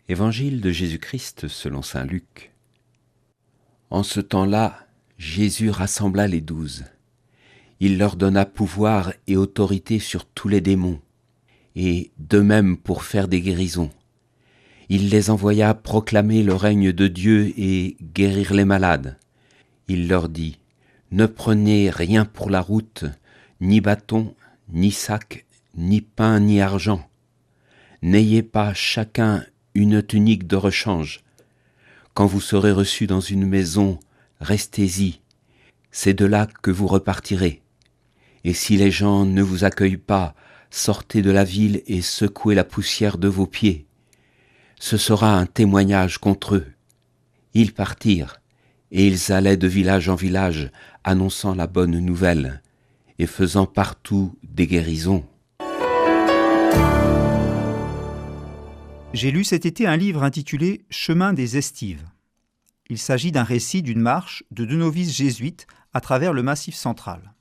Évangile de Jésus-Christ selon saint Luc. En ce temps-là, Jésus rassembla les 12. Il leur donna pouvoir et autorité sur tous les démons, et de même pour faire des guérisons. Il les envoya proclamer le règne de Dieu et guérir les malades. Il leur dit : ne prenez rien pour la route, ni bâton, ni sac, ni pain, ni argent. N'ayez pas chacun une tunique de rechange. Quand vous serez reçus dans une maison, restez-y. C'est de là que vous repartirez. Et si les gens ne vous accueillent pas, sortez de la ville et secouez la poussière de vos pieds. Ce sera un témoignage contre eux. Ils partirent, et ils allaient de village en village, annonçant la bonne nouvelle, et faisant partout des guérisons. J'ai lu cet été un livre intitulé « Chemin des Estives ». Il s'agit d'un récit d'une marche de 2 novices jésuites à travers le Massif central.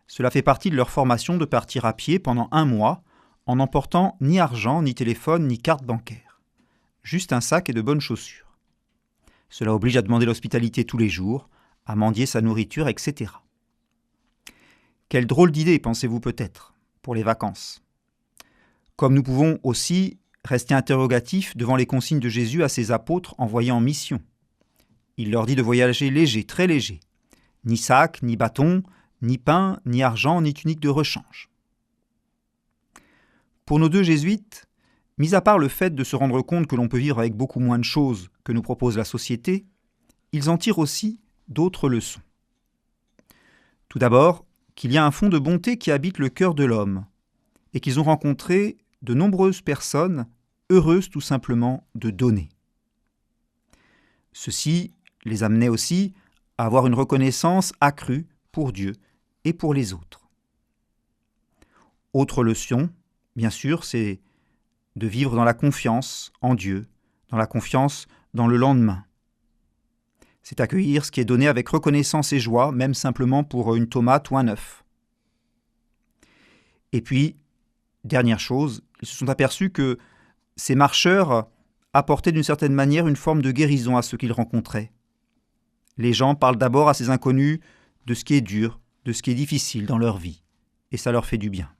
Cela fait partie de leur formation de partir à pied pendant 1 mois en n'emportant ni argent, ni téléphone, ni carte bancaire. Juste un sac et de bonnes chaussures. Cela oblige à demander l'hospitalité tous les jours, à mendier sa nourriture, etc. Quelle drôle d'idée, pensez-vous peut-être, pour les vacances. Comme nous pouvons aussi rester interrogatifs devant les consignes de Jésus à ses apôtres envoyés en mission. Il leur dit de voyager léger, très léger. Ni sac, ni bâton, ni pain, ni argent, ni tunique de rechange. Pour nos 2 jésuites, mis à part le fait de se rendre compte que l'on peut vivre avec beaucoup moins de choses que nous propose la société, ils en tirent aussi d'autres leçons. Tout d'abord, qu'il y a un fond de bonté qui habite le cœur de l'homme, et qu'ils ont rencontré de nombreuses personnes heureuses tout simplement de donner. Ceci les amenait aussi à avoir une reconnaissance accrue pour Dieu et pour les autres. Autre leçon, bien sûr, c'est de vivre dans la confiance en Dieu, dans la confiance dans le lendemain. C'est accueillir ce qui est donné avec reconnaissance et joie, même simplement pour une tomate ou un œuf. Et puis, dernière chose, ils se sont aperçus que ces marcheurs apportaient d'une certaine manière une forme de guérison à ceux qu'ils rencontraient. Les gens parlent d'abord à ces inconnus de ce qui est dur, de ce qui est difficile dans leur vie, et ça leur fait du bien.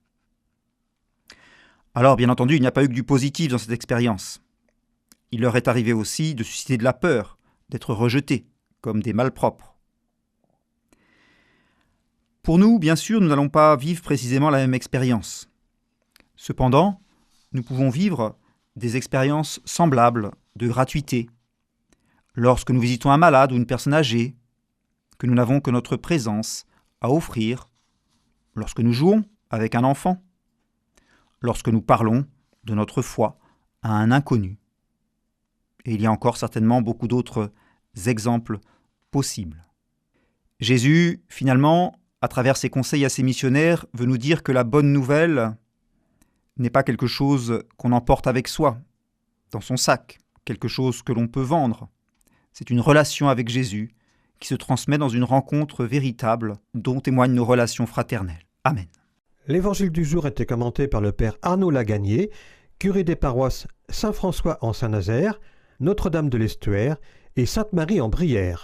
Alors, bien entendu, il n'y a pas eu que du positif dans cette expérience. Il leur est arrivé aussi de susciter de la peur, d'être rejetés, comme des malpropres. Pour nous, bien sûr, nous n'allons pas vivre précisément la même expérience. Cependant, nous pouvons vivre des expériences semblables de gratuité. Lorsque nous visitons un malade ou une personne âgée, que nous n'avons que notre présence à offrir, lorsque nous jouons avec un enfant, lorsque nous parlons de notre foi à un inconnu. Et il y a encore certainement beaucoup d'autres exemples possibles. Jésus, finalement, à travers ses conseils à ses missionnaires, veut nous dire que la bonne nouvelle n'est pas quelque chose qu'on emporte avec soi, dans son sac, quelque chose que l'on peut vendre. C'est une relation avec Jésus qui se transmet dans une rencontre véritable dont témoignent nos relations fraternelles. Amen. L'évangile du jour était commenté par le père Arnaud Lagagné, curé des paroisses Saint-François en Saint-Nazaire, Notre-Dame de l'Estuaire et Sainte-Marie en Brière.